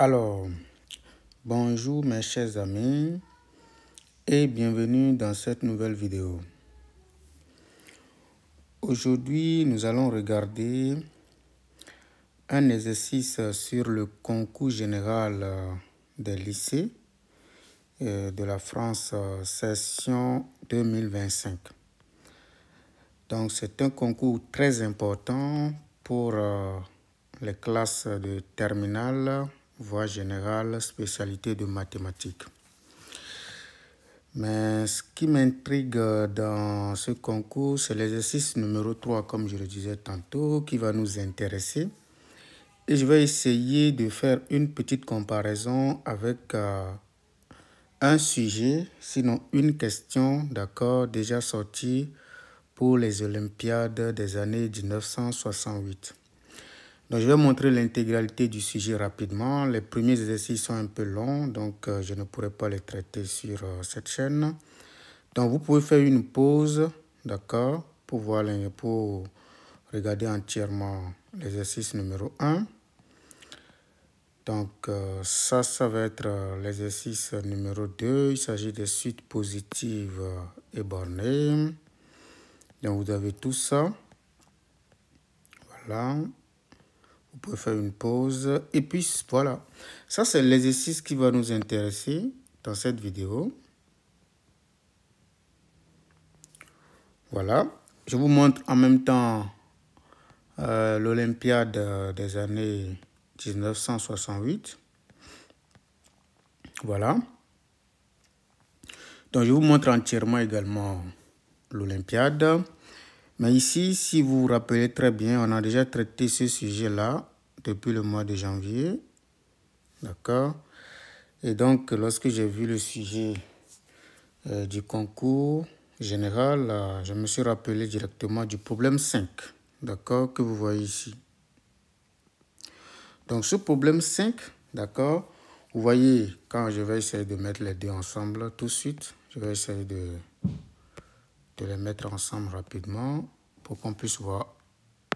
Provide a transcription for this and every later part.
Alors, bonjour mes chers amis et bienvenue dans cette nouvelle vidéo. Aujourd'hui, nous allons regarder un exercice sur le concours général des lycées de la France session 2025. Donc, c'est un concours très important pour les classes de terminale, voie générale, spécialité de mathématiques. Mais ce qui m'intrigue dans ce concours, c'est l'exercice numéro 3, comme je le disais tantôt, qui va nous intéresser. Et je vais essayer de faire une petite comparaison avec un sujet, sinon une question, d'accord, déjà sortie pour les Olympiades des années 1968. Donc, je vais montrer l'intégralité du sujet rapidement. Les premiers exercices sont un peu longs, donc je ne pourrai pas les traiter sur cette chaîne. Donc, vous pouvez faire une pause, d'accord, pour regarder entièrement l'exercice numéro 1. Donc, ça va être l'exercice numéro 2. Il s'agit des suites positives et bornées. Donc, vous avez tout ça. Voilà. Vous pouvez faire une pause. Et puis, voilà. Ça, c'est l'exercice qui va nous intéresser dans cette vidéo. Voilà. Je vous montre en même temps l'Olympiade des années 1968. Voilà. Donc, je vous montre entièrement également l'Olympiade. Mais ici, si vous vous rappelez très bien, on a déjà traité ce sujet-là depuis le mois de janvier. D'accord? Et donc, lorsque j'ai vu le sujet du concours général, je me suis rappelé directement du problème 5. D'accord? Que vous voyez ici. Donc, ce problème 5, d'accord? Vous voyez, quand je vais essayer de mettre les deux ensemble tout de suite, je vais essayer de les mettre ensemble rapidement pour qu'on puisse voir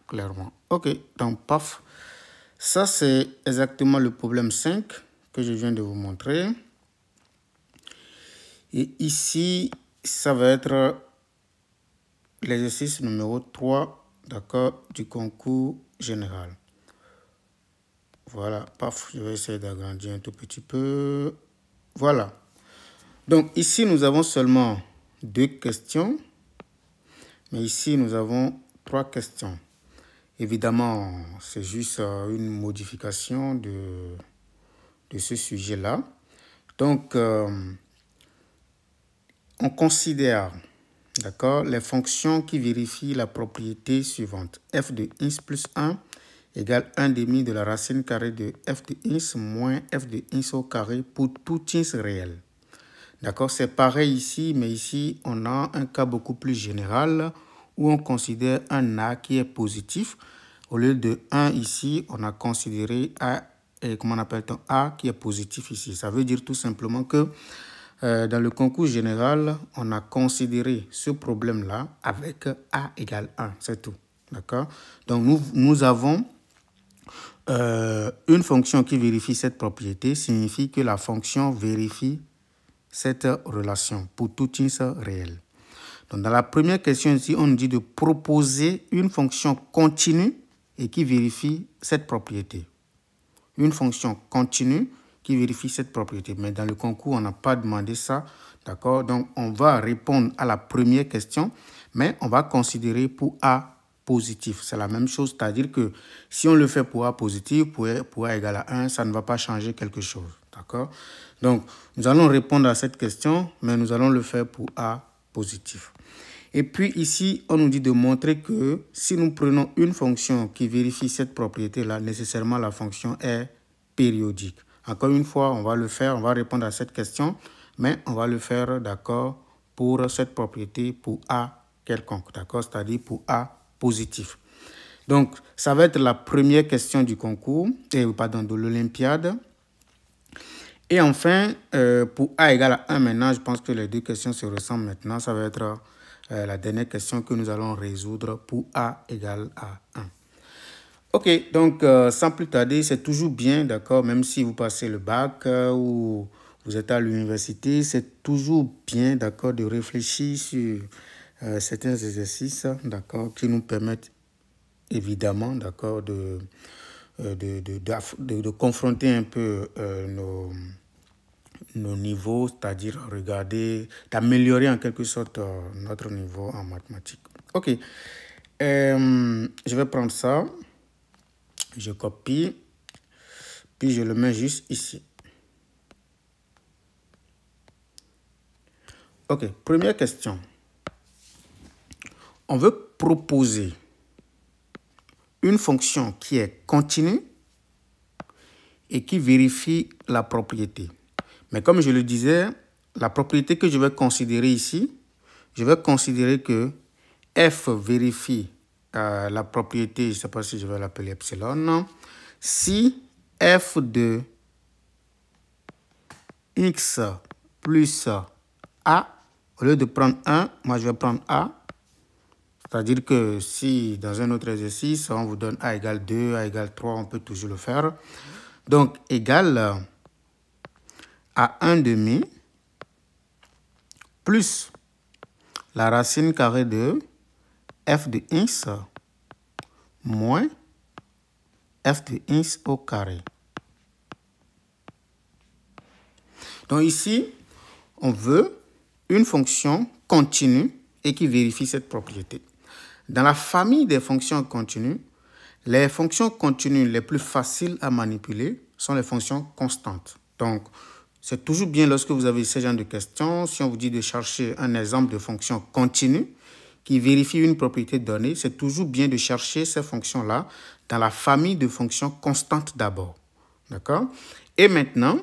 clairement. Ok, donc paf, ça c'est exactement le problème 5 que je viens de vous montrer. Et ici, ça va être l'exercice numéro 3, d'accord, du concours général. Voilà, paf, je vais essayer d'agrandir un tout petit peu. Voilà. Donc ici, nous avons seulement 2 questions. Mais ici, nous avons 3 questions. Évidemment, c'est juste une modification de ce sujet-là. Donc, on considère, d'accord, les fonctions qui vérifient la propriété suivante. F de x plus 1 égale 1 demi de la racine carrée de f de x moins f de x au carré pour tout x réel. D'accord, c'est pareil ici, mais ici, on a un cas beaucoup plus général où on considère un A qui est positif. Au lieu de 1 ici, on a considéré A, comment on appelle-t-on, A qui est positif ici. Ça veut dire tout simplement que dans le concours général, on a considéré ce problème-là avec A égale 1, c'est tout. D'accord? Donc, nous avons une fonction qui vérifie cette propriété, signifie que la fonction vérifie cette relation pour tout x réel. Donc, dans la première question ici, on nous dit de proposer une fonction continue et qui vérifie cette propriété. Une fonction continue qui vérifie cette propriété. Mais dans le concours, on n'a pas demandé ça. D'accord? Donc, on va répondre à la première question, mais on va considérer pour A positif. C'est la même chose, c'est-à-dire que si on le fait pour A positif, pour A égale à 1, ça ne va pas changer quelque chose. D'accord? Donc, nous allons répondre à cette question, mais nous allons le faire pour A positif. Et puis ici, on nous dit de montrer que si nous prenons une fonction qui vérifie cette propriété-là, nécessairement la fonction est périodique. Encore une fois, on va le faire, on va répondre à cette question, mais on va le faire, d'accord, pour cette propriété, pour A quelconque, d'accord, c'est-à-dire pour A positif. Donc, ça va être la première question du concours, de l'Olympiade. Et enfin, pour A égale à 1 maintenant, je pense que les deux questions se ressemblent maintenant. Ça va être la dernière question que nous allons résoudre pour A égale à 1. Ok, donc sans plus tarder, c'est toujours bien, d'accord, même si vous passez le bac ou vous êtes à l'université, c'est toujours bien, d'accord, de réfléchir sur certains exercices, d'accord, qui nous permettent évidemment, d'accord, de confronter un peu nos niveaux, c'est-à-dire regarder, d'améliorer en quelque sorte notre niveau en mathématiques. Ok, je vais prendre ça, je copie, puis je le mets juste ici. Ok, première question. On veut proposer une fonction qui est continue et qui vérifie la propriété. Mais comme je le disais, la propriété que je vais considérer ici, je vais considérer que f vérifie la propriété, je ne sais pas si je vais l'appeler epsilon, si f de x plus a, au lieu de prendre 1, moi je vais prendre a. C'est-à-dire que si dans un autre exercice, on vous donne a égale 2, a égale 3, on peut toujours le faire. Donc, égale à 1 demi plus la racine carrée de f de x moins f de x au carré. Donc ici, on veut une fonction continue et qui vérifie cette propriété. Dans la famille des fonctions continues, les fonctions continues les plus faciles à manipuler sont les fonctions constantes. Donc, c'est toujours bien lorsque vous avez ce genre de questions, si on vous dit de chercher un exemple de fonction continue qui vérifie une propriété donnée, c'est toujours bien de chercher ces fonctions-là dans la famille de fonctions constantes d'abord. D'accord? Et maintenant,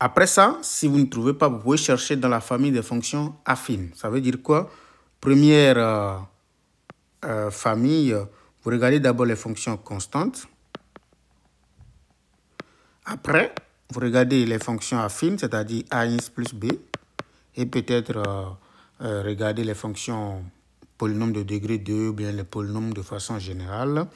après ça, si vous ne trouvez pas, vous pouvez chercher dans la famille des fonctions affines. Ça veut dire quoi? Première famille, vous regardez d'abord les fonctions constantes. Après, vous regardez les fonctions affines, c'est-à-dire ax plus b. Et peut-être regarder les fonctions polynômes de degré 2 ou bien les polynômes de façon générale.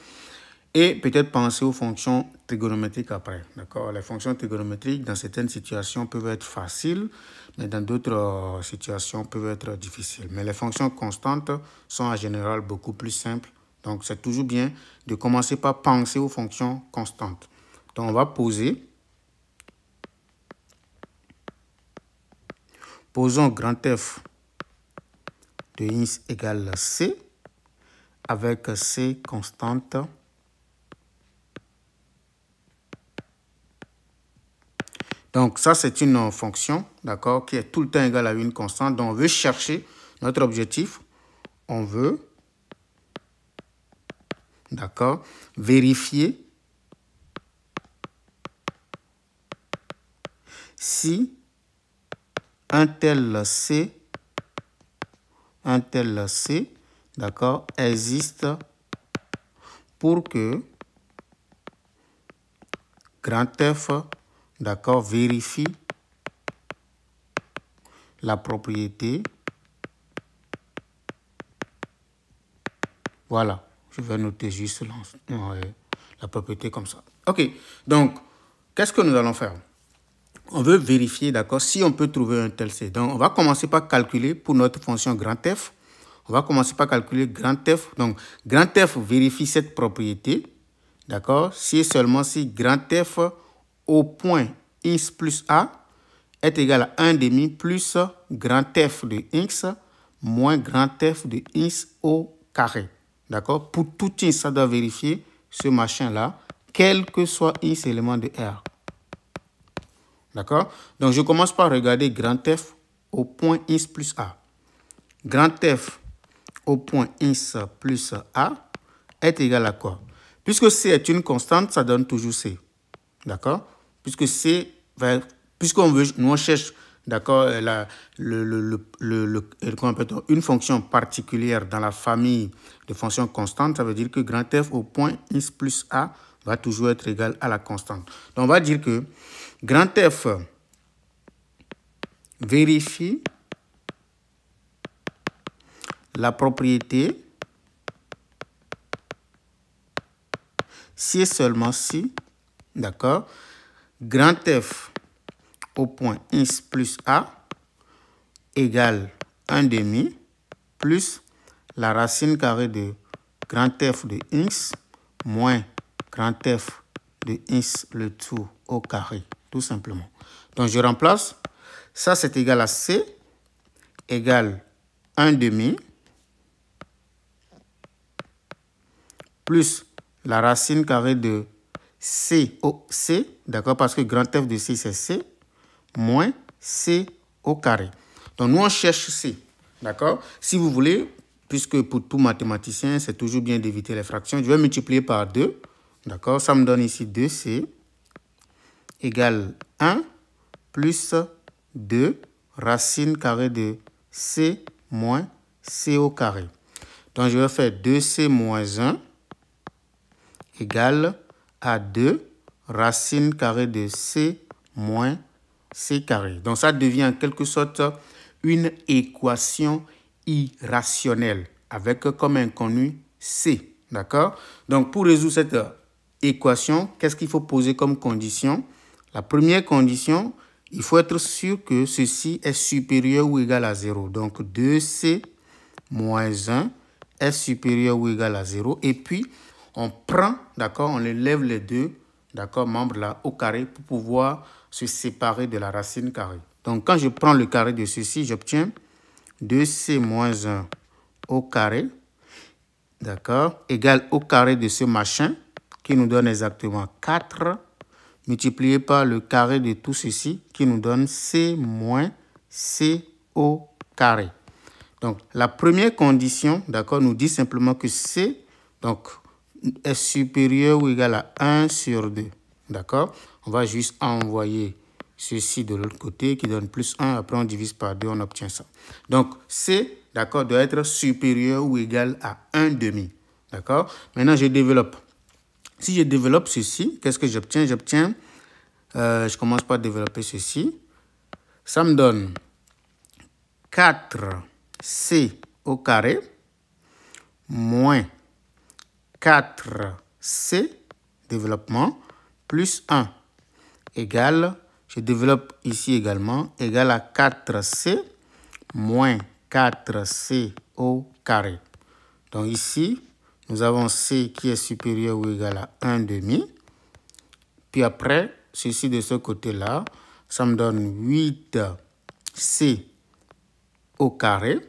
Et peut-être penser aux fonctions trigonométriques après. D'accord? Les fonctions trigonométriques, dans certaines situations, peuvent être faciles, mais dans d'autres situations, peuvent être difficiles. Mais les fonctions constantes sont en général beaucoup plus simples. Donc, c'est toujours bien de commencer par penser aux fonctions constantes. Donc, on va poser. Posons grand F de x égale c avec c constante. Donc, ça, c'est une fonction, d'accord, qui est tout le temps égale à une constante. Donc, on veut chercher notre objectif. On veut, d'accord, vérifier si un tel C, d'accord, existe pour que grand F, d'accord, vérifie la propriété. Voilà, je vais noter juste la propriété comme ça. OK, donc, qu'est-ce que nous allons faire? On veut vérifier, d'accord, si on peut trouver un tel C. Donc, on va commencer par calculer pour notre fonction grand F. On va commencer par calculer grand F. Donc, grand F vérifie cette propriété, d'accord, si et seulement si grand F au point x plus a est égal à 1 demi plus grand F de x moins grand F de x au carré. D'accord? Pour tout x, ça doit vérifier ce machin-là, quel que soit x élément de R. D'accord? Donc, je commence par regarder grand F au point x plus a. Grand F au point x plus a est égal à quoi? Puisque C est une constante, ça donne toujours C. D'accord? Puisque C va... Puisqu'on veut, nous on cherche, d'accord, une fonction particulière dans la famille de fonctions constantes, ça veut dire que grand F au point x plus a va toujours être égal à la constante. Donc, on va dire que grand F vérifie la propriété si et seulement si, d'accord, grand F au point x plus a égale 1 demi plus la racine carrée de grand F de x moins grand F de x le tout au carré, tout simplement. Donc, je remplace. Ça, c'est égal à C égale 1 demi plus la racine carrée de C au C, d'accord, parce que grand F de C, c'est C, moins C au carré. Donc, nous, on cherche C, d'accord. Si vous voulez, puisque pour tout mathématicien, c'est toujours bien d'éviter les fractions, je vais multiplier par 2, d'accord. Ça me donne ici 2C égale 1 plus 2 racine carrée de C moins C au carré. Donc, je vais faire 2C moins 1 égale à 2 racine carrée de C moins C carré. Donc, ça devient en quelque sorte une équation irrationnelle avec comme inconnu C. D'accord? Donc, pour résoudre cette équation, qu'est-ce qu'il faut poser comme condition? La première condition, il faut être sûr que ceci est supérieur ou égal à 0. Donc, 2C moins 1 est supérieur ou égal à 0. Et puis, on prend, d'accord, on élève les deux, d'accord, membres là au carré pour pouvoir se séparer de la racine carrée. Donc, quand je prends le carré de ceci, j'obtiens 2C moins 1 au carré, d'accord, égal au carré de ce machin qui nous donne exactement 4 multiplié par le carré de tout ceci qui nous donne C moins C au carré. Donc, la première condition, d'accord, nous dit simplement que C, donc, est supérieur ou égal à 1 sur 2. D'accord? On va juste envoyer ceci de l'autre côté qui donne plus 1. Après, on divise par 2, on obtient ça. Donc, C, d'accord, doit être supérieur ou égal à 1 demi. D'accord? Maintenant, je développe. Si je développe ceci, qu'est-ce que j'obtiens? J'obtiens, je commence par développer ceci. Ça me donne 4C au carré moins 4C, développement, plus 1 égale, je développe ici également, égale à 4C moins 4C au carré. Donc ici, nous avons C qui est supérieur ou égal à 1 demi. Puis après, ceci de ce côté-là, ça me donne 8C au carré.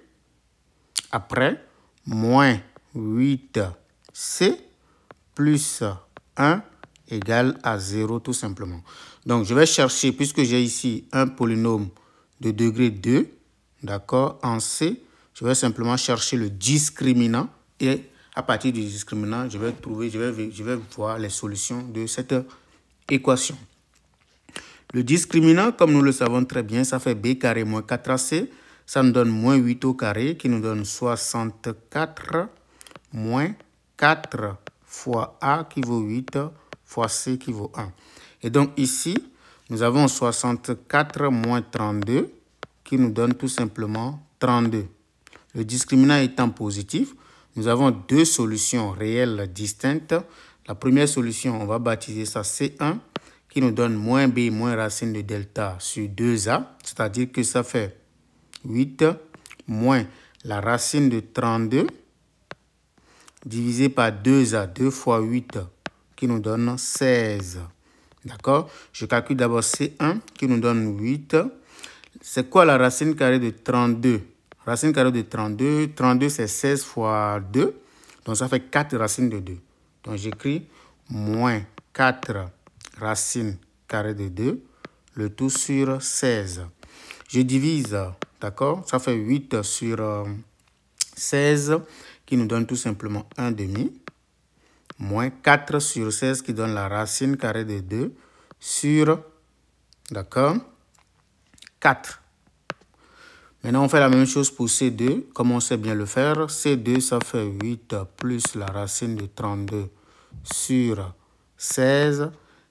Après, moins 8C plus 1 égale à 0 tout simplement. Donc, je vais chercher, puisque j'ai ici un polynôme de degré 2, d'accord, en C, je vais simplement chercher le discriminant et à partir du discriminant, je vais voir les solutions de cette équation. Le discriminant, comme nous le savons très bien, ça fait B carré moins 4AC. Ça nous donne moins 8 au carré qui nous donne 64 moins 4 fois A qui vaut 8 fois C qui vaut 1. Et donc ici, nous avons 64 moins 32 qui nous donne tout simplement 32. Le discriminant étant positif, nous avons deux solutions réelles distinctes. La première solution, on va baptiser ça C1 qui nous donne moins B moins racine de delta sur 2A, c'est-à-dire que ça fait 8 moins la racine de 32 divisé par 2A, 2 fois 8 qui nous donne 16. D'accord? Je calcule d'abord C1 qui nous donne 8. C'est quoi la racine carrée de 32? Racine carrée de 32, 32 c'est 16 fois 2, donc ça fait 4 racines de 2. Donc j'écris moins 4 racine carrée de 2, le tout sur 16. Je divise, d'accord, ça fait 8 sur 16 qui nous donne tout simplement 1 demi, moins 4 sur 16 qui donne la racine carrée de 2 sur, d'accord, 4. Maintenant, on fait la même chose pour C2, comme on sait bien le faire. C2, ça fait 8 plus la racine de 32 sur 16.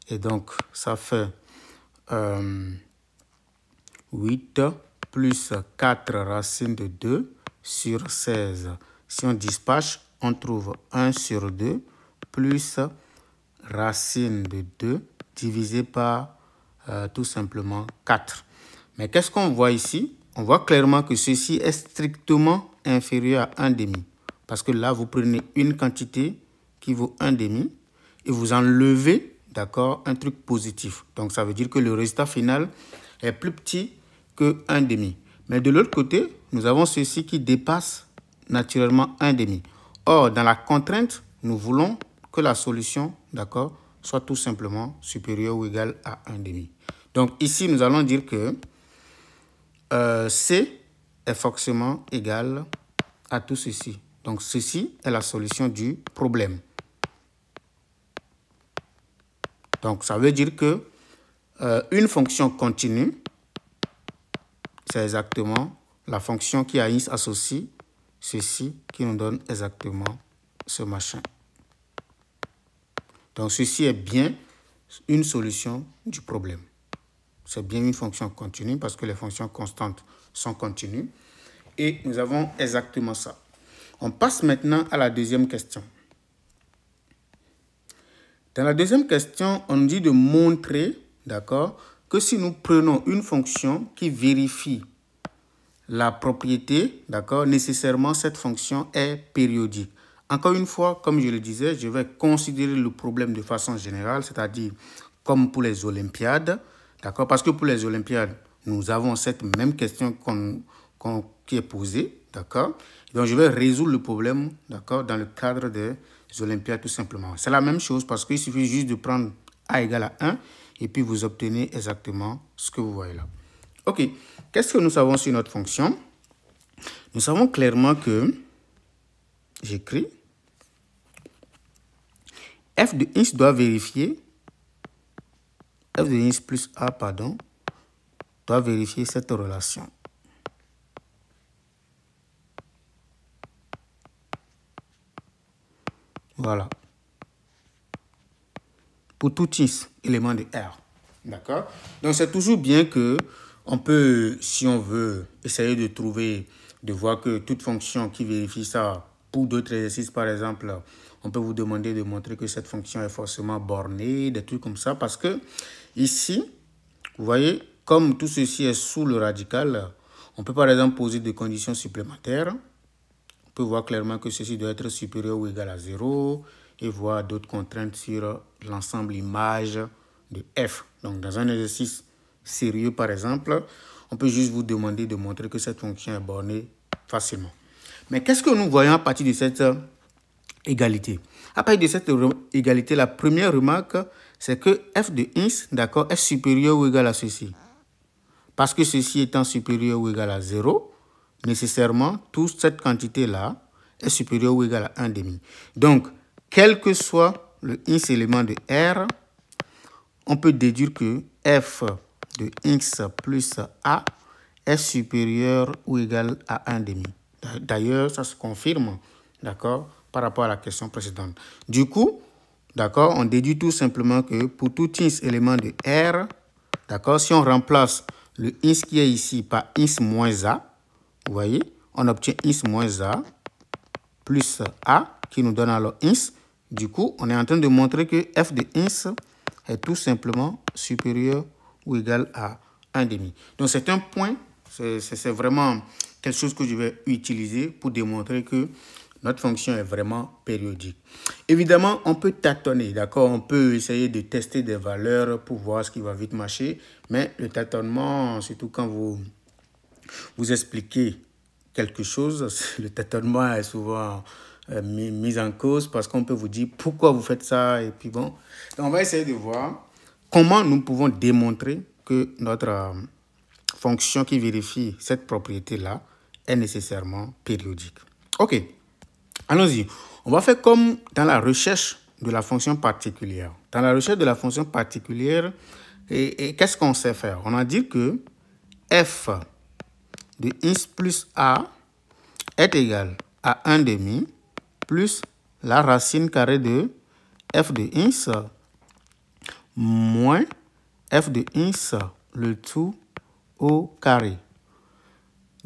Et donc, ça fait 8 plus 4 racines de 2 sur 16. Si on dispatche, on trouve 1 sur 2 plus racine de 2 divisé par tout simplement 4. Mais qu'est-ce qu'on voit ici? On voit clairement que ceci est strictement inférieur à 1 demi. Parce que là, vous prenez une quantité qui vaut 1 demi et vous enlevez, d'accord, un truc positif. Donc, ça veut dire que le résultat final est plus petit que 1 demi. Mais de l'autre côté, nous avons ceci qui dépasse naturellement 1 demi. Or, dans la contrainte, nous voulons que la solution, d'accord, soit tout simplement supérieure ou égale à 1 demi. Donc, ici, nous allons dire que C est forcément égal à tout ceci. Donc, ceci est la solution du problème. Donc, ça veut dire que une fonction continue, c'est exactement la fonction qui a ins associé, ceci qui nous donne exactement ce machin. Donc, ceci est bien une solution du problème. C'est bien une fonction continue parce que les fonctions constantes sont continues. Et nous avons exactement ça. On passe maintenant à la deuxième question. Dans la deuxième question, on nous dit de montrer, d'accord, que si nous prenons une fonction qui vérifie la propriété, d'accord, nécessairement cette fonction est périodique. Encore une fois, comme je le disais, je vais considérer le problème de façon générale, c'est-à-dire comme pour les Olympiades, d'accord, parce que pour les Olympiades, nous avons cette même question qui est posée, d'accord. Donc, je vais résoudre le problème, d'accord, dans le cadre des Olympiades tout simplement. C'est la même chose parce qu'il suffit juste de prendre A égale à 1 et puis vous obtenez exactement ce que vous voyez là. Ok, qu'est-ce que nous savons sur notre fonction? Nous savons clairement que, j'écris, f de ins doit vérifier, f de ins plus a, pardon, doit vérifier cette relation. Voilà. Pour tout ins, élément de R. D'accord? Donc, c'est toujours bien que on peut, si on veut, essayer de trouver, de voir que toute fonction qui vérifie ça, pour d'autres exercices, par exemple, on peut vous demander de montrer que cette fonction est forcément bornée, des trucs comme ça, parce que ici, vous voyez, comme tout ceci est sous le radical, on peut par exemple poser des conditions supplémentaires. On peut voir clairement que ceci doit être supérieur ou égal à 0 et voir d'autres contraintes sur l'ensemble image de f. Donc, dans un exercice sérieux, par exemple, on peut juste vous demander de montrer que cette fonction est bornée facilement. Mais qu'est-ce que nous voyons à partir de cette égalité? À partir de cette égalité, la première remarque, c'est que f de ins, d'accord, est supérieur ou égal à ceci. Parce que ceci étant supérieur ou égal à 0, nécessairement, toute cette quantité-là est supérieure ou égale à 1 demi. Donc, quel que soit le ins élément de R, on peut déduire que f de ins plus a est supérieur ou égal à 1 demi. D'ailleurs, ça se confirme, d'accord, par rapport à la question précédente. Du coup, d'accord, on déduit tout simplement que pour tout ins élément de R, d'accord, si on remplace le ins qui est ici par ins moins a, vous voyez, on obtient ins moins a plus a qui nous donne alors ins. Du coup, on est en train de montrer que f de ins est tout simplement supérieur ou égal à 1 demi. Donc, c'est un point, c'est vraiment quelque chose que je vais utiliser pour démontrer que notre fonction est vraiment périodique. Évidemment, on peut tâtonner, d'accord? On peut essayer de tester des valeurs pour voir ce qui va vite marcher. Mais le tâtonnement, surtout quand vous expliquez quelque chose, le tâtonnement est souvent mis en cause parce qu'on peut vous dire pourquoi vous faites ça. Et puis bon, donc on va essayer de voir comment nous pouvons démontrer que notre fonction qui vérifie cette propriété-là est nécessairement périodique. Ok. Allons-y. On va faire comme dans la recherche de la fonction particulière. Dans la recherche de la fonction particulière, et qu'est-ce qu'on sait faire? On a dit que f de ins plus a est égal à 1 demi plus la racine carrée de f de ins moins f de ins le tout au carré.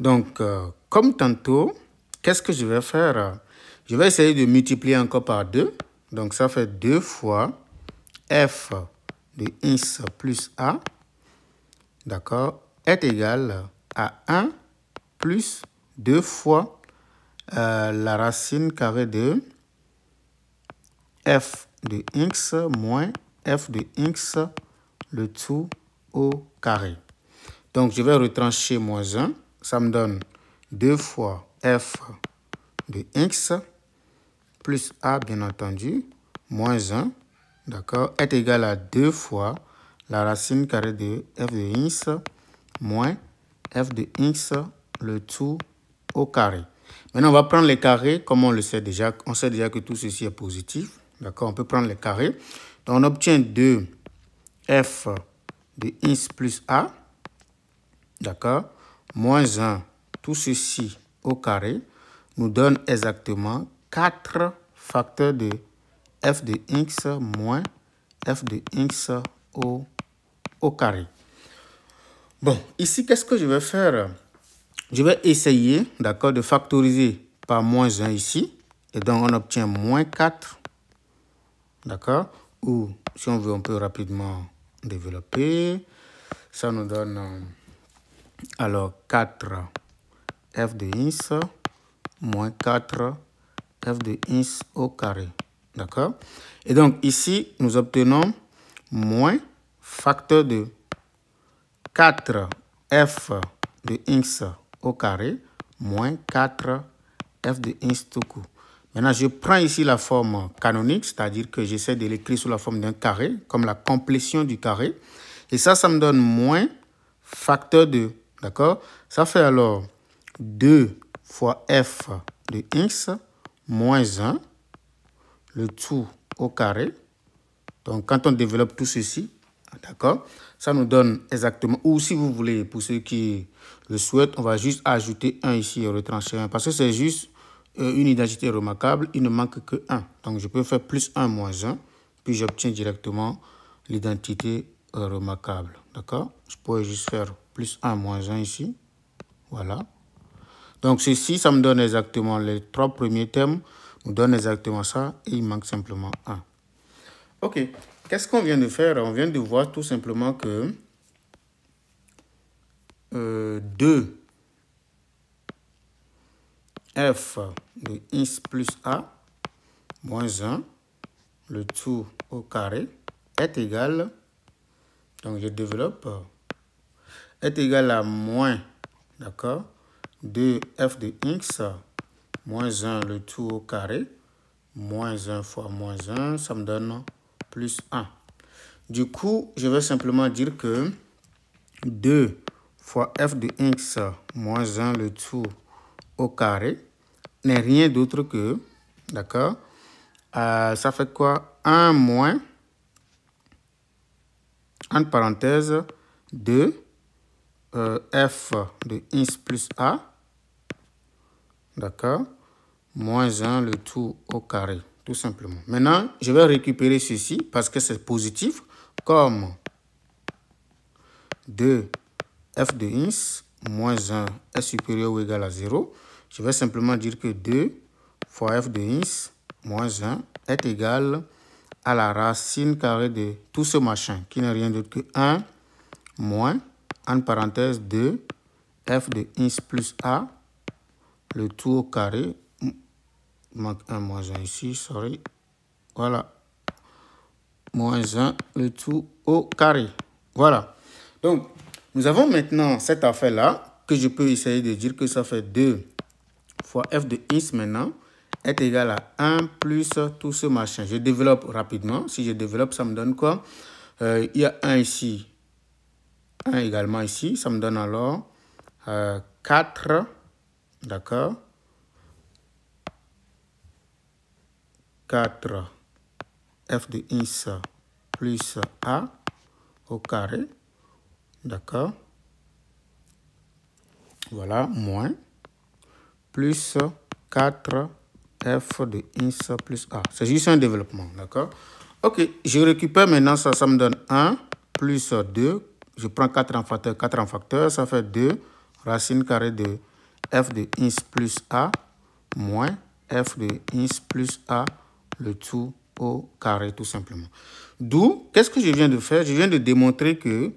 Donc, comme tantôt, qu'est-ce que je vais faire? Je vais essayer de multiplier encore par 2. Donc, ça fait 2 fois f de x plus a, d'accord, est égal à 1 plus 2 fois la racine carrée de f de x moins f de x, le tout au carré. Donc, je vais retrancher moins 1. Ça me donne 2 fois f de x plus a, bien entendu, moins 1, d'accord, est égal à 2 fois la racine carrée de f de x moins f de x, le tout au carré. Maintenant, on va prendre les carrés, comme on le sait déjà. On sait déjà que tout ceci est positif. D'accord, on peut prendre les carrés. Donc, on obtient 2 f de x plus a, d'accord, moins 1, tout ceci au carré, nous donne exactement 4 facteurs de f de x moins f de x au carré. Bon, ici, qu'est-ce que je vais faire? Je vais essayer, d'accord, de factoriser par moins 1 ici. Et donc, on obtient moins 4. D'accord? Ou, si on veut, on peut rapidement développer. Ça nous donne, alors, 4 f de x moins 4 f de x au carré. D'accord? Et donc, ici, nous obtenons moins facteur de 4 f de x au carré moins 4 f de x tout court. Maintenant, je prends ici la forme canonique, c'est-à-dire que j'essaie de l'écrire sous la forme d'un carré, comme la complétion du carré. Et ça me donne moins facteur de, d'accord? Ça fait alors 2 fois f de x moins 1, le tout au carré. Donc, quand on développe tout ceci, d'accord, ça nous donne exactement, ou si vous voulez, pour ceux qui le souhaitent, on va juste ajouter 1 ici et retrancher 1, parce que c'est juste une identité remarquable, il ne manque que 1. Donc, je peux faire plus 1 moins 1, puis j'obtiens directement l'identité remarquable, d'accord? Je pourrais juste faire plus 1 moins 1 ici, voilà. Donc, ceci, ça me donne exactement les 3 premiers termes, nous donne exactement ça, et il manque simplement 1. Ok, qu'est-ce qu'on vient de faire? On vient de voir tout simplement que 2 f de x plus a moins 1, le tout au carré, est égal, donc je développe, est égal à moins, d'accord, 2 f de x moins 1, le tout au carré, moins 1 fois moins 1, ça me donne plus 1. Du coup, je vais simplement dire que 2 fois f de x moins 1, le tout au carré, n'est rien d'autre que, d'accord, ça fait quoi? 1 moins, entre parenthèses, 2 f de x plus a, d'accord, moins 1, le tout au carré, tout simplement. Maintenant, je vais récupérer ceci parce que c'est positif, comme 2 f de x moins 1 est supérieur ou égal à 0. Je vais simplement dire que 2 fois f de x moins 1 est égal à la racine carrée de tout ce machin, qui n'est rien d'autre que 1 moins, entre parenthèses, 2 f de x plus a, le tout au carré. Il manque 1 moins 1 ici, sorry. Voilà. Moins 1, le tout au carré. Voilà. Donc, nous avons maintenant cette affaire-là, que je peux essayer de dire que ça fait 2 fois f de x maintenant est égal à 1 plus tout ce machin. Je développe rapidement. Si je développe, ça me donne quoi? Il y a 1 ici, 1 également ici. Ça me donne alors 4, d'accord? 4 f de x plus a au carré, d'accord? Voilà, moins, plus 4 f de x plus a. C'est juste un développement, d'accord? Ok, je récupère maintenant ça, ça me donne 1 plus 2. Je prends 4 en facteur, ça fait 2 racine carrée de f de x plus a moins f de x plus a, le tout au carré, tout simplement. D'où, qu'est-ce que je viens de faire? Je viens de démontrer que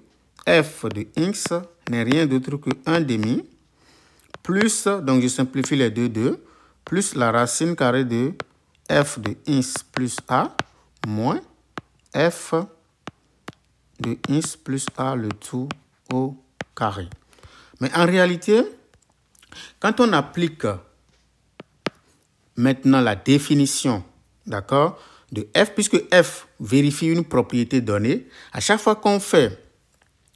f de x n'est rien d'autre que 1 demi plus, donc je simplifie les deux, plus la racine carrée de f de x plus a moins f de x plus a le tout au carré. Mais en réalité, quand on applique maintenant la définition, d'accord, de f, puisque f vérifie une propriété donnée, à chaque fois qu'on fait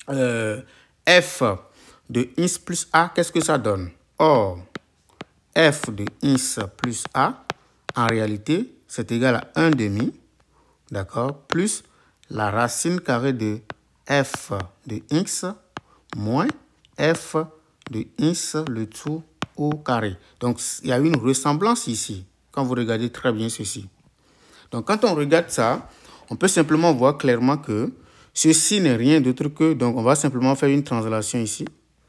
f de x plus a, qu'est-ce que ça donne? Or, f de x plus a, en réalité, c'est égal à 1 demi, d'accord, plus la racine carrée de f de x moins f de x le tout au carré. Donc, il y a une ressemblance ici, quand vous regardez très bien ceci. Donc, quand on regarde ça, on peut simplement voir clairement que ceci n'est rien d'autre que, donc on va simplement faire une translation ici,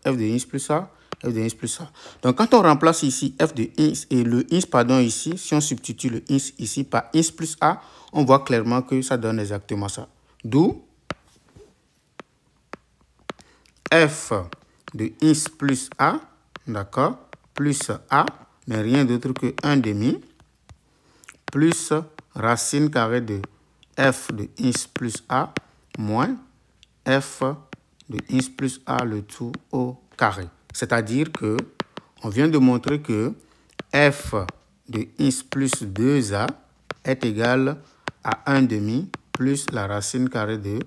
f de x plus a, f de x plus a. Donc, quand on remplace ici f de x et le x, pardon, ici, si on substitue le x ici par x plus a, on voit clairement que ça donne exactement ça. D'où f de x plus a, d'accord, plus a n'est rien d'autre que 1 demi, plus racine carrée de f de x plus a, moins f de x plus a le tout au carré. C'est-à-dire que on vient de montrer que f de x plus 2a est égal à 1 demi plus la racine carrée de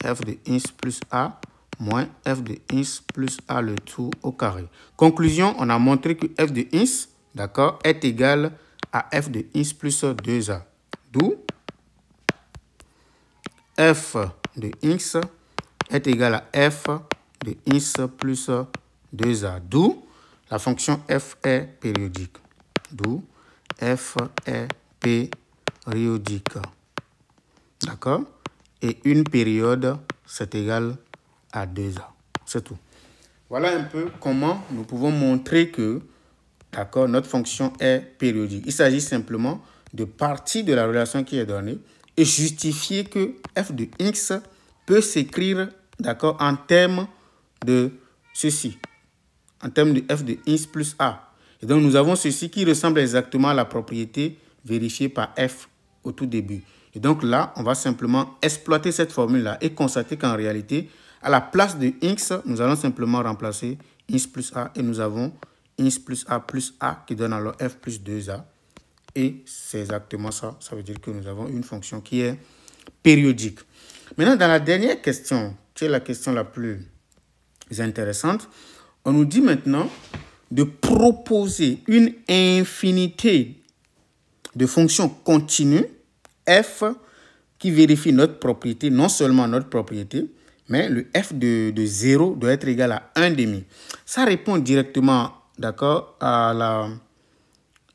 f de x plus a moins f de x plus a le tout au carré. Conclusion, on a montré que f de x, d'accord, est égal à f de x plus 2a. D'où f de x est égal à f de x plus 2a. D'où la fonction f est périodique. D'où f est périodique. D'accord? Et une période, c'est égal à 2a. C'est tout. Voilà un peu comment nous pouvons montrer que, d'accord, notre fonction est périodique. Il s'agit simplement de partir de la relation qui est donnée et justifier que f de x peut s'écrire, d'accord, en termes de ceci, en termes de f de x plus a. Et donc, nous avons ceci qui ressemble exactement à la propriété vérifiée par f au tout début. Et donc là, on va simplement exploiter cette formule-là et constater qu'en réalité, à la place de x, nous allons simplement remplacer x plus a et nous avons x plus a qui donne alors f plus 2a. Et c'est exactement ça. Ça veut dire que nous avons une fonction qui est périodique. Maintenant, dans la dernière question, qui est la question la plus intéressante, on nous dit maintenant de proposer une infinité de fonctions continues f qui vérifie notre propriété, non seulement notre propriété, mais le f de 0 doit être égal à 1 demi. Ça répond directement, d'accord, à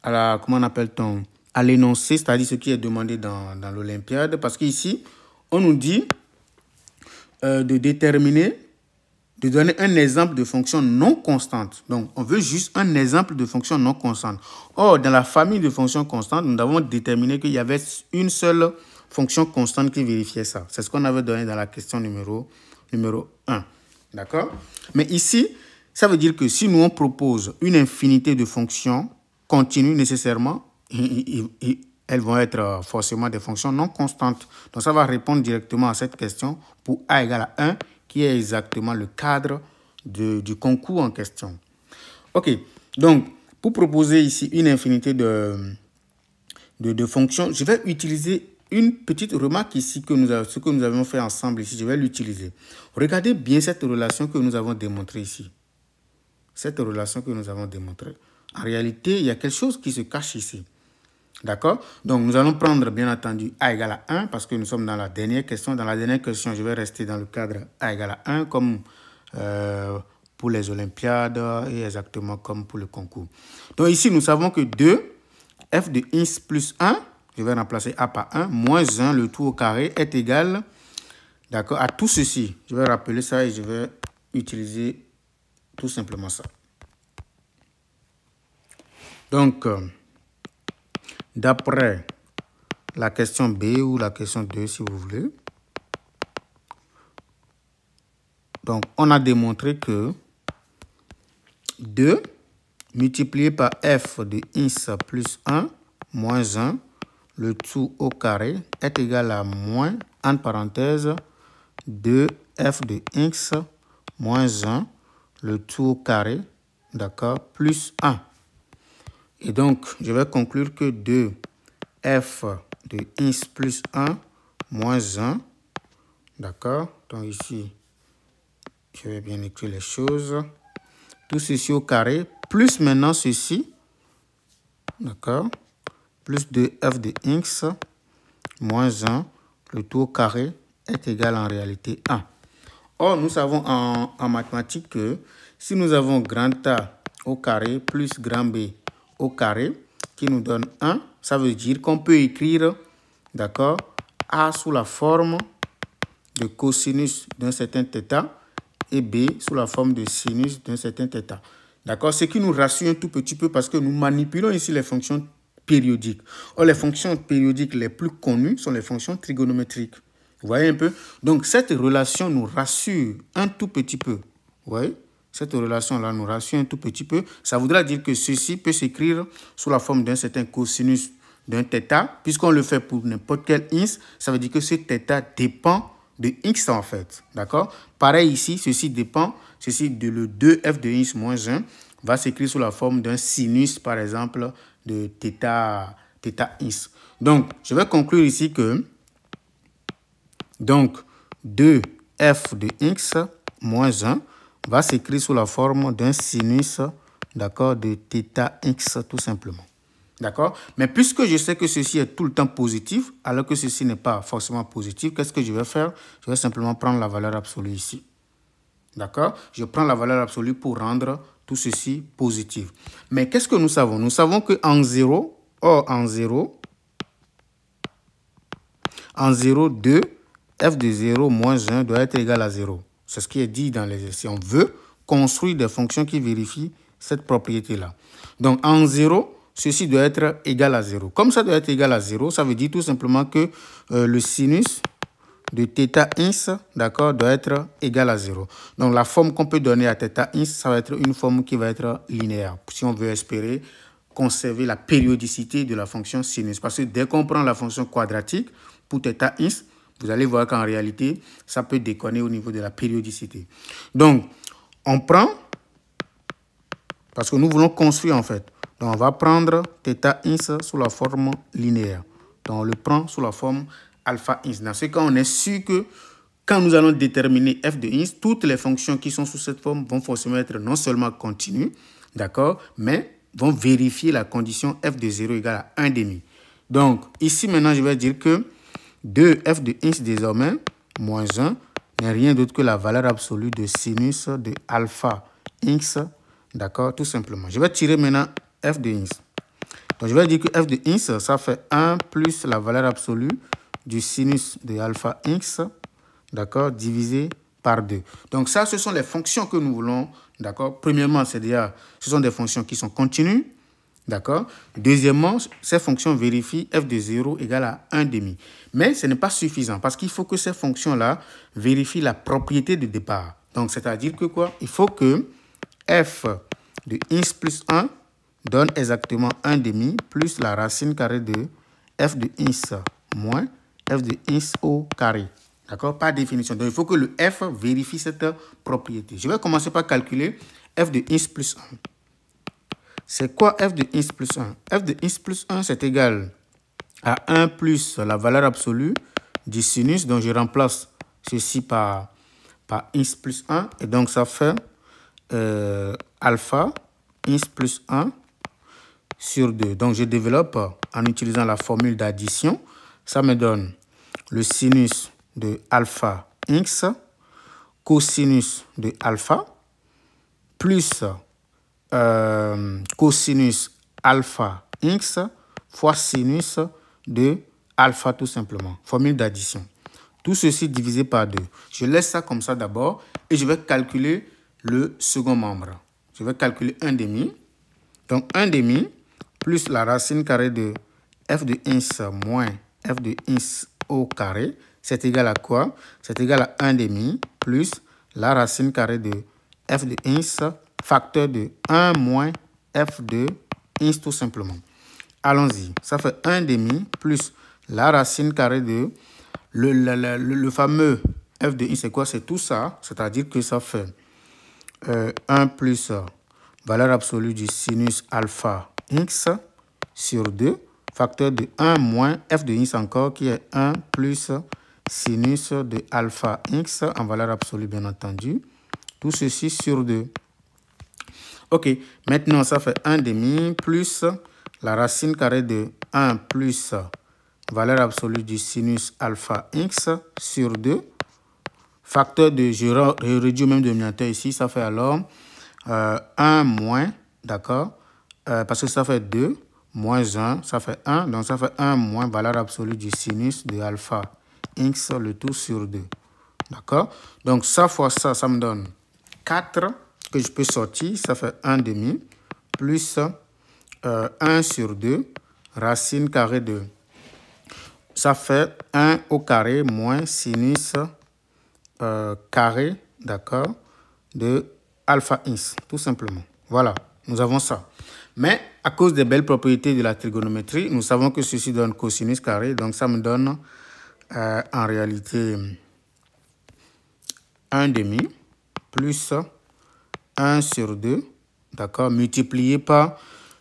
comment on appelle-t-on, à l'énoncé, c'est-à-dire ce qui est demandé dans l'Olympiade, parce qu'ici, on nous dit de déterminer, de donner un exemple de fonction non constante. Donc, on veut juste un exemple de fonction non constante. Or, dans la famille de fonctions constantes, nous avons déterminé qu'il y avait une seule fonction constante qui vérifiait ça. C'est ce qu'on avait donné dans la question numéro 1. D'accord? Mais ici, ça veut dire que si nous on propose une infinité de fonctions continues nécessairement, elles vont être forcément des fonctions non constantes. Donc, ça va répondre directement à cette question pour a égale à 1, qui est exactement le cadre du concours en question. OK. Donc, pour proposer ici une infinité de fonctions, je vais utiliser une petite remarque ici, ce que nous avons fait ensemble ici, je vais l'utiliser. Regardez bien cette relation que nous avons démontrée ici. Cette relation que nous avons démontrée. En réalité, il y a quelque chose qui se cache ici. D'accord? Donc, nous allons prendre, bien entendu, a égale à 1, parce que nous sommes dans la dernière question. Dans la dernière question, je vais rester dans le cadre a égale à 1, comme pour les Olympiades et exactement comme pour le concours. Donc, ici, nous savons que 2, f de x plus 1, je vais remplacer a par 1, moins 1, le tout au carré, est égal, d'accord, à tout ceci. Je vais rappeler ça et je vais utiliser tout simplement ça. Donc, d'après la question B ou la question 2 si vous voulez. Donc, on a démontré que 2 multiplié par f de x plus 1 moins 1, le tout au carré, est égal à moins, entre parenthèses, 2f de x moins 1, le tout au carré, d'accord, plus 1. Et donc, je vais conclure que 2f de x plus 1 moins 1, d'accord, donc ici, je vais bien écrire les choses. Tout ceci au carré, plus maintenant ceci, d'accord, plus 2f de x moins 1, le tout au carré est égal en réalité 1. Or, nous savons en mathématiques que si nous avons grand A au carré plus grand B au carré, qui nous donne 1, ça veut dire qu'on peut écrire, d'accord, A sous la forme de cosinus d'un certain θ et B sous la forme de sinus d'un certain θ. D'accord? Ce qui nous rassure un tout petit peu parce que nous manipulons ici les fonctions périodiques. Or, les fonctions périodiques les plus connues sont les fonctions trigonométriques. Vous voyez un peu? Donc, cette relation nous rassure un tout petit peu. Vous voyez? Cette relation-là nous rassure un tout petit peu. Ça voudra dire que ceci peut s'écrire sous la forme d'un certain cosinus d'un θ. Puisqu'on le fait pour n'importe quel x, ça veut dire que ce θ dépend de x en fait. D'accord? Pareil ici, ceci dépend, ceci de le 2f de x moins 1 va s'écrire sous la forme d'un sinus, par exemple, de θ x. Donc, je vais conclure ici que donc 2f de x moins 1 va s'écrire sous la forme d'un sinus, d'accord, de θ x tout simplement. D'accord? Mais puisque je sais que ceci est tout le temps positif, alors que ceci n'est pas forcément positif, qu'est-ce que je vais faire? Je vais simplement prendre la valeur absolue ici. D'accord? Je prends la valeur absolue pour rendre tout ceci positif. Mais qu'est-ce que nous savons? Nous savons qu'en 0, en 0, 2, f de 0 moins 1 doit être égal à 0. C'est ce qui est dit dans l'exercice. On veut construire des fonctions qui vérifient cette propriété-là. Donc, en 0, ceci doit être égal à 0. Comme ça doit être égal à 0, ça veut dire tout simplement que le sinus de θ x, d'accord, doit être égal à 0. Donc, la forme qu'on peut donner à θ x, ça va être une forme qui va être linéaire. Si on veut espérer conserver la périodicité de la fonction sinus. Parce que dès qu'on prend la fonction quadratique pour θ x, vous allez voir qu'en réalité, ça peut déconner au niveau de la périodicité. Donc, on prend, parce que nous voulons construire en fait. Donc, on va prendre θ x sous la forme linéaire. Donc, on le prend sous la forme alpha x. Dans ce cas, on est sûr que quand nous allons déterminer f de x, toutes les fonctions qui sont sous cette forme vont forcément être non seulement continues, d'accord, mais vont vérifier la condition f de 0 égale à 1,5. Donc, ici maintenant, je vais dire que 2f de x désormais, moins 1, n'est rien d'autre que la valeur absolue de sinus de alpha x, d'accord, tout simplement. Je vais tirer maintenant f de x. Donc, je vais dire que f de x, ça fait 1 plus la valeur absolue du sinus de alpha x, d'accord, divisé par 2. Donc, ça, ce sont les fonctions que nous voulons, d'accord. Premièrement, c'est-à-dire, ce sont des fonctions qui sont continues, d'accord. Deuxièmement, ces fonctions vérifient f de 0 égale à 1,5. Mais ce n'est pas suffisant parce qu'il faut que ces fonctions-là vérifient la propriété de départ. Donc, c'est-à-dire que quoi? Il faut que f de x plus 1 donne exactement 1,5 plus la racine carrée de f de x moins f de x au carré. D'accord? Par définition. Donc, il faut que le f vérifie cette propriété. Je vais commencer par calculer f de x plus 1. C'est quoi f de x plus 1? F de x plus 1, c'est égal à 1 plus la valeur absolue du sinus. Donc, je remplace ceci par x plus 1. Et donc, ça fait alpha x plus 1 sur 2. Donc, je développe en utilisant la formule d'addition. Ça me donne le sinus de alpha x, cosinus de alpha, plus cosinus alpha x fois sinus de alpha tout simplement. Formule d'addition. Tout ceci divisé par 2. Je laisse ça comme ça d'abord et je vais calculer le second membre. Je vais calculer 1,5. Donc 1,5 plus la racine carrée de f de x moins f de x au carré, c'est égal à quoi? C'est égal à 1 demi plus la racine carrée de f de x facteur de 1 moins f de x tout simplement. Allons-y, ça fait 1 demi plus la racine carrée de le fameux f de x, c'est quoi? C'est tout ça, c'est-à-dire que ça fait 1 plus valeur absolue du sinus alpha x sur 2, facteur de 1 moins f de x encore, qui est 1 plus sinus de alpha x en valeur absolue, bien entendu. Tout ceci sur 2. Ok, maintenant ça fait 1 demi plus la racine carrée de 1 plus valeur absolue du sinus alpha x sur 2. Facteur de, je réduis au même dénominateur ici, ça fait alors 1 moins, d'accord, parce que ça fait 2, moins 1, ça fait 1, donc ça fait 1 moins valeur absolue du sinus de alpha x, le tout sur 2, d'accord. Donc ça fois ça, ça me donne 4 que je peux sortir, ça fait 1 demi, plus 1 sur 2, racine carrée de, ça fait 1 au carré moins sinus carré, d'accord, de alpha x, tout simplement. Voilà, nous avons ça. Mais à cause des belles propriétés de la trigonométrie, nous savons que ceci donne cosinus carré, donc ça me donne en réalité 1 demi plus 1 sur 2, d'accord, multiplié par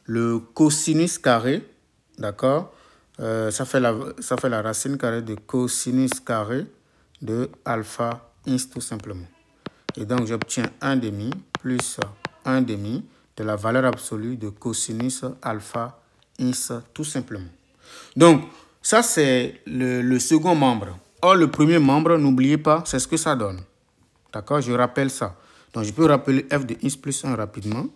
le cosinus carré, d'accord, ça fait la racine carrée de cosinus carré de alpha x tout simplement. Et donc, j'obtiens 1 demi plus 1 demi de la valeur absolue de cosinus alpha x tout simplement. Donc, ça, c'est le second membre. Or, le premier membre, n'oubliez pas, c'est ce que ça donne. D'accord? Je rappelle ça. Donc, je peux rappeler f de x plus 1 rapidement.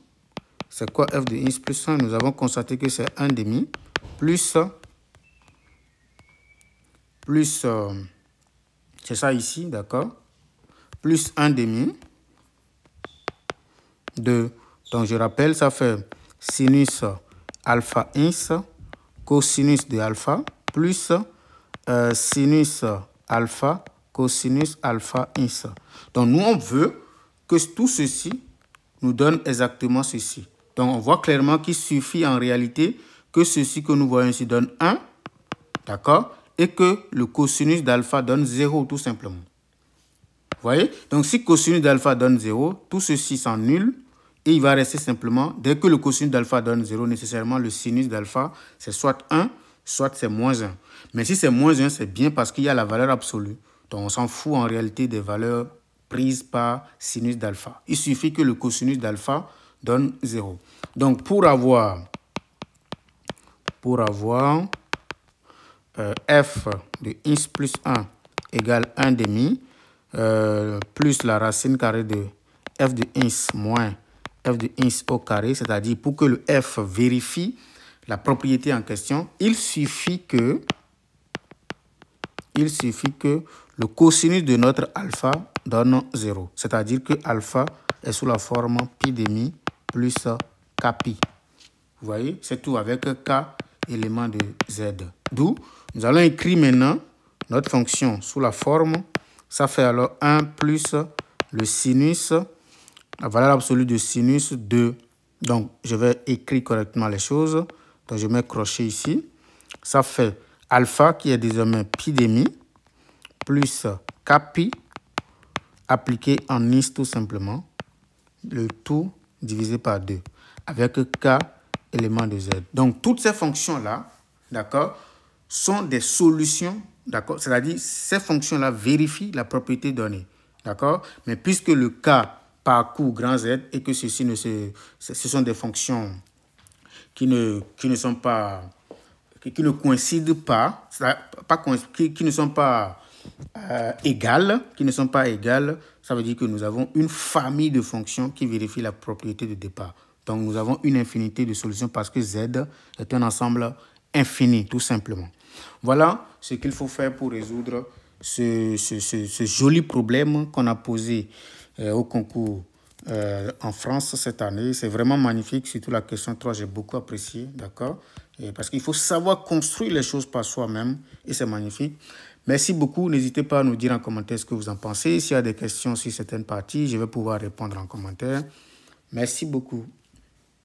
C'est quoi f de x plus 1? Nous avons constaté que c'est 1 demi plus c'est ça ici, d'accord, plus 1 demi de, donc je rappelle, ça fait sinus alpha x cosinus de alpha plus sinus alpha cosinus alpha x. Donc nous, on veut que tout ceci nous donne exactement ceci. Donc on voit clairement qu'il suffit en réalité que ceci que nous voyons ici donne 1, d'accord, et que le cosinus d'alpha donne 0 tout simplement. Vous voyez? Donc si cosinus d'alpha donne 0, tout ceci s'annule et il va rester simplement, dès que le cosinus d'alpha donne 0, nécessairement le sinus d'alpha, c'est soit 1, soit c'est moins 1. Mais si c'est moins 1, c'est bien parce qu'il y a la valeur absolue. Donc on s'en fout en réalité des valeurs prises par sinus d'alpha. Il suffit que le cosinus d'alpha donne 0. Donc pour avoir f de x plus 1 égale 1 demi plus la racine carrée de f de x moins f de x au carré, c'est-à-dire pour que le f vérifie la propriété en question, il suffit que le cosinus de notre alpha donne 0, c'est-à-dire que alpha est sous la forme pi demi plus kpi. Vous voyez, c'est tout avec k élément de z. D'où nous allons écrire maintenant notre fonction sous la forme, ça fait alors 1 plus le sinus, la valeur absolue de sinus 2. Donc, je vais écrire correctement les choses. Donc, je mets crochet ici. Ça fait alpha qui est désormais pi demi plus kpi appliqué en x tout simplement. Le tout divisé par 2 avec k élément de z. Donc, toutes ces fonctions-là, d'accord, sont des solutions, d'accord, c'est-à-dire ces fonctions-là vérifient la propriété donnée, d'accord, mais puisque le k parcourt grand Z et que ceci ce sont des fonctions qui ne coïncident pas, qui ne sont pas égales, ça veut dire que nous avons une famille de fonctions qui vérifient la propriété de départ. Donc, nous avons une infinité de solutions parce que Z est un ensemble infini, tout simplement. Voilà ce qu'il faut faire pour résoudre ce joli problème qu'on a posé au concours en France cette année. C'est vraiment magnifique, surtout la question 3, j'ai beaucoup apprécié, d'accord? Parce qu'il faut savoir construire les choses par soi-même et c'est magnifique. Merci beaucoup. N'hésitez pas à nous dire en commentaire ce que vous en pensez. S'il y a des questions sur certaines parties, je vais pouvoir répondre en commentaire. Merci beaucoup.